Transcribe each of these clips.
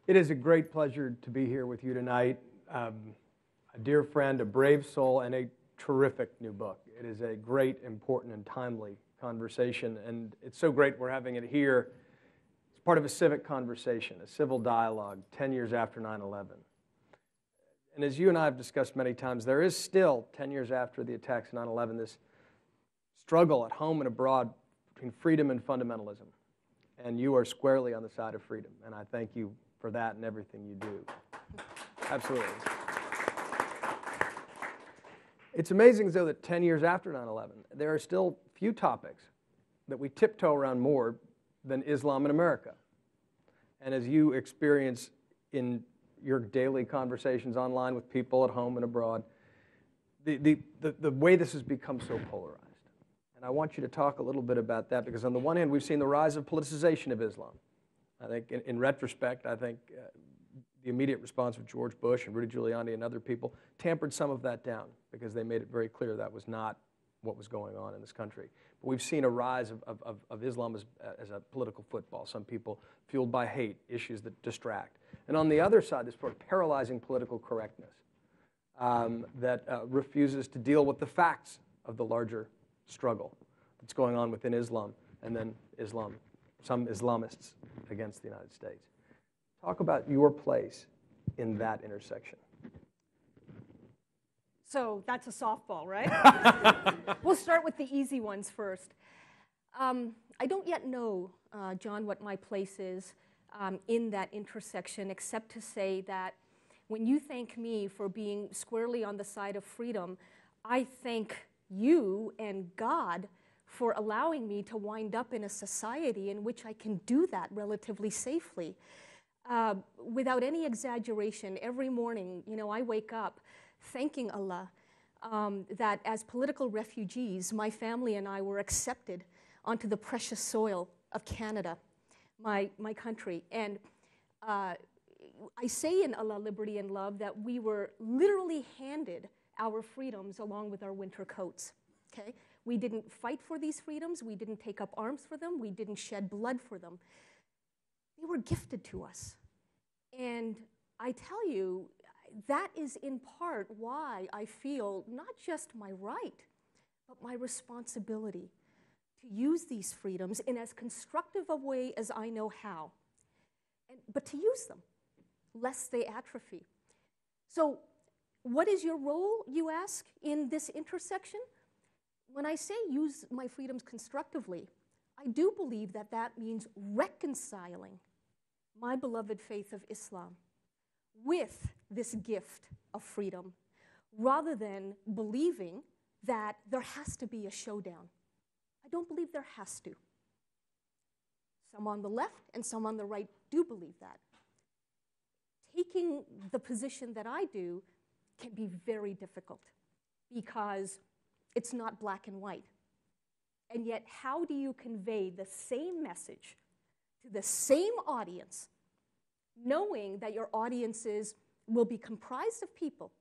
It is a great pleasure to be here with you tonight. A dear friend, a brave soul, and a terrific new book. It is a great, important, and timely conversation, and it's so great we're having it here. It's part of a civic conversation, a civil dialogue, 10 years after 9/11. And as you and I have discussed many times, there is still, 10 years after the attacks of 9/11, this struggle at home and abroad between freedom and fundamentalism. And you are squarely on the side of freedom, and I thank you for that and everything you do. Absolutely. It's amazing, though, that 10 years after 9/11, there are still few topics that we tiptoe around more than Islam in America. And as you experience in your daily conversations online with people at home and abroad, the way this has become so polarized. And I want you to talk a little bit about that, because on the one hand, we've seen the rise of politicization of Islam. I think, in retrospect, I think the immediate response of George Bush and Rudy Giuliani and other people tampered some of that down, because they made it very clear that was not what was going on in this country. But we've seen a rise of Islam as a political football. Some people fueled by hate, issues that distract. And on the other side, this sort of paralyzing political correctness that refuses to deal with the facts of the larger struggle that's going on within Islam, and then some Islamists against the United States. Talk about your place in that intersection. So that's a softball, right? We'll start with the easy ones first. I don't yet know, John, what my place is in that intersection, except to say that when you thank me for being squarely on the side of freedom, I thank you and God for allowing me to wind up in a society in which I can do that relatively safely. Without any exaggeration, every morning, I wake up thanking Allah that as political refugees, my family and I were accepted onto the precious soil of Canada, my country. And I say in Allah, Liberty, and Love that we were literally handed our freedoms along with our winter coats, okay? We didn't fight for these freedoms. We didn't take up arms for them. We didn't shed blood for them. They were gifted to us. And I tell you, that is in part why I feel not just my right, but my responsibility to use these freedoms in as constructive a way as I know how, but to use them, lest they atrophy. So what is your role, you ask, in this intersection? When I say use my freedoms constructively, I do believe that that means reconciling my beloved faith of Islam with this gift of freedom, rather than believing that there has to be a showdown. I don't believe there has to. Some on the left and some on the right do believe that. Taking the position that I do can be very difficult, because it's not black and white. And yet, how do you convey the same message to the same audience, knowing that your audiences will be comprised of people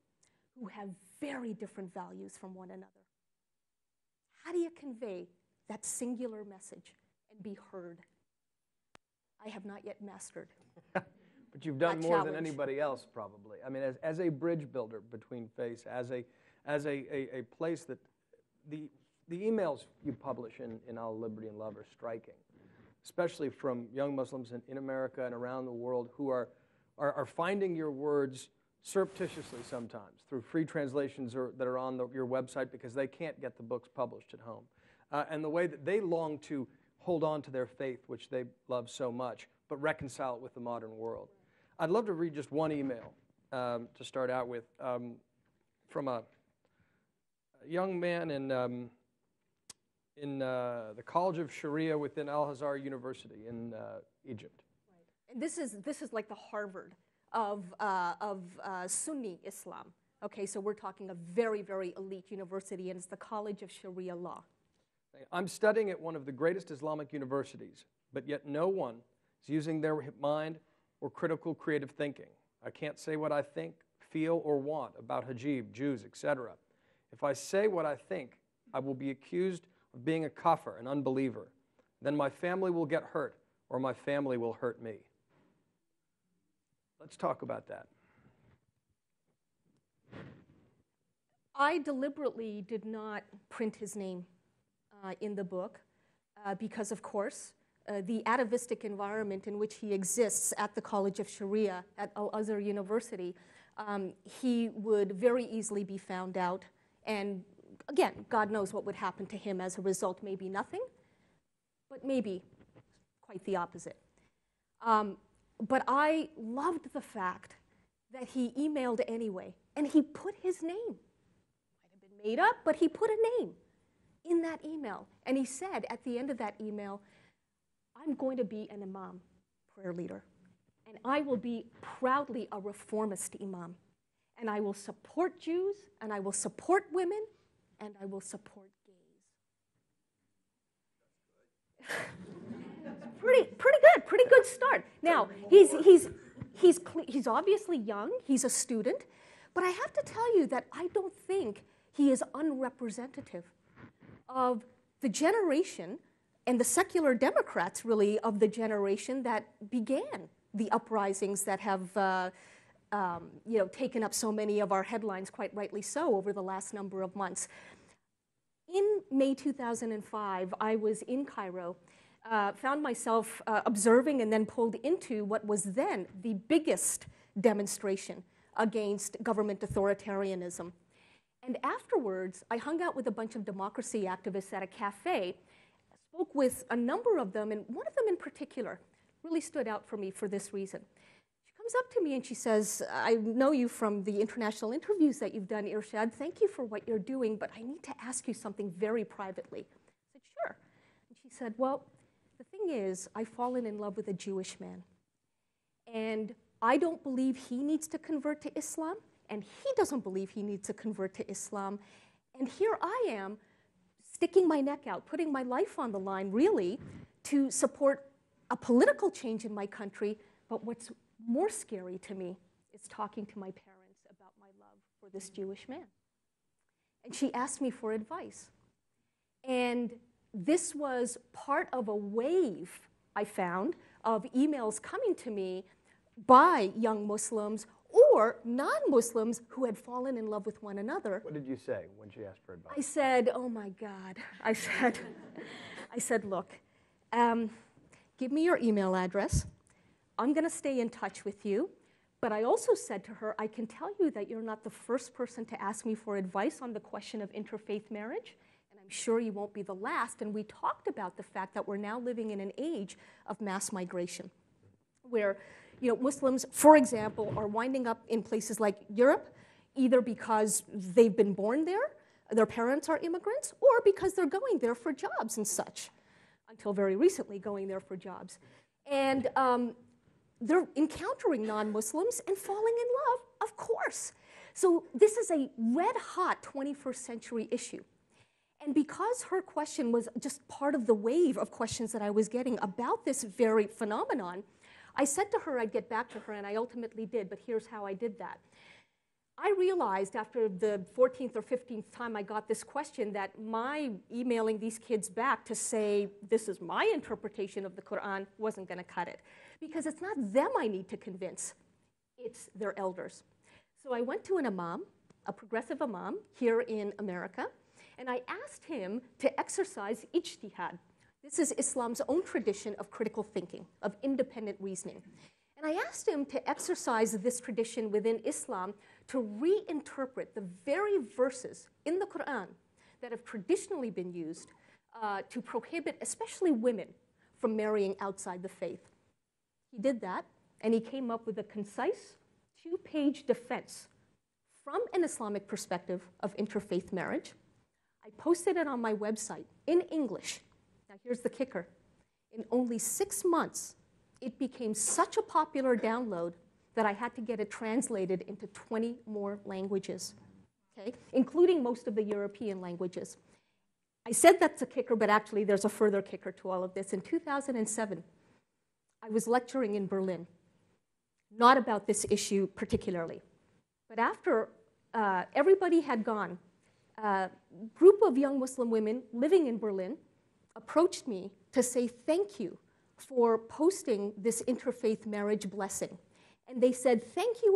who have very different values from one another? How do you convey that singular message and be heard? I have not yet mastered. But you've done more than anybody else, probably. I mean, as a bridge builder between faiths, as a place that the emails you publish in Our Liberty and Love are striking, especially from young Muslims in America and around the world who are finding your words surreptitiously sometimes through free translations that are on your website, because they can't get the books published at home. And the way that they long to hold on to their faith, which they love so much, but reconcile it with the modern world. I'd love to read just one email to start out with from a young man in the College of Sharia within Al-Azhar University in Egypt. Right. And this is like the Harvard of Sunni Islam. Okay, so we're talking a very, very elite university, and it's the College of Sharia Law. I'm studying at one of the greatest Islamic universities, but yet no one is using their mind or critical creative thinking. I can't say what I think, feel, or want about hijab, Jews, etc. If I say what I think, I will be accused of being a kafir, an unbeliever. Then my family will get hurt, or my family will hurt me. Let's talk about that. I deliberately did not print his name in the book because, of course, the atavistic environment in which he exists at the College of Sharia at Al-Azhar University, he would very easily be found out. And again, God knows what would happen to him as a result. Maybe nothing, but maybe quite the opposite. But I loved the fact that he emailed anyway, and he put his name. Might have been made up, but he put a name in that email. And he said at the end of that email, I'm going to be an imam, prayer leader, and I will be proudly a reformist imam. And I will support Jews, and I will support women, and I will support gays. Pretty good start. Now, he's obviously young, he's a student, but I have to tell you that I don't think he is unrepresentative of the generation and the secular Democrats, really, of the generation that began the uprisings that have taken up so many of our headlines, quite rightly so, over the last number of months. In May 2005, I was in Cairo, found myself observing and then pulled into what was then the biggest demonstration against government authoritarianism. And afterwards, I hung out with a bunch of democracy activists at a cafe, spoke with a number of them, and one of them in particular really stood out for me for this reason. She comes up to me and she says, I know you from the international interviews that you've done, Irshad. Thank you for what you're doing, but I need to ask you something very privately. I said, sure. And she said, well, the thing is, I've fallen in love with a Jewish man. And I don't believe he needs to convert to Islam, and he doesn't believe he needs to convert to Islam. And here I am, sticking my neck out, putting my life on the line, really, to support a political change in my country. But what's more scary to me is talking to my parents about my love for this Jewish man. And she asked me for advice. And this was part of a wave, I found, of emails coming to me by young Muslims or non-Muslims who had fallen in love with one another. What did you say when she asked for advice? I said, oh my God. I said, look, give me your email address. I'm going to stay in touch with you. But I also said to her, I can tell you that you're not the first person to ask me for advice on the question of interfaith marriage. And I'm sure you won't be the last. And we talked about the fact that we're now living in an age of mass migration, where Muslims, for example, are winding up in places like Europe, either because they've been born there, their parents are immigrants, or because they're going there for jobs and such, until very recently going there for jobs. And they're encountering non-Muslims and falling in love, of course. So this is a red-hot 21st century issue. And because her question was just part of the wave of questions that I was getting about this very phenomenon, I said to her I'd get back to her, and I ultimately did, but here's how I did that. I realized after the 14th or 15th time I got this question that my emailing these kids back to say, this is my interpretation of the Quran, wasn't going to cut it. Because it's not them I need to convince, it's their elders. So I went to an imam, a progressive imam here in America, and I asked him to exercise ijtihad. This is Islam's own tradition of critical thinking, of independent reasoning. And I asked him to exercise this tradition within Islam to reinterpret the very verses in the Quran that have traditionally been used to prohibit especially women from marrying outside the faith. He did that, and he came up with a concise 2-page defense from an Islamic perspective of interfaith marriage. I posted it on my website in English. Now here's the kicker. In only 6 months, it became such a popular download that I had to get it translated into 20 more languages, okay, including most of the European languages. I said that's a kicker, but actually there's a further kicker to all of this. In 2007, I was lecturing in Berlin, not about this issue particularly. But after everybody had gone, a group of young Muslim women living in Berlin approached me to say thank you for posting this interfaith marriage blessing. And they said, thank you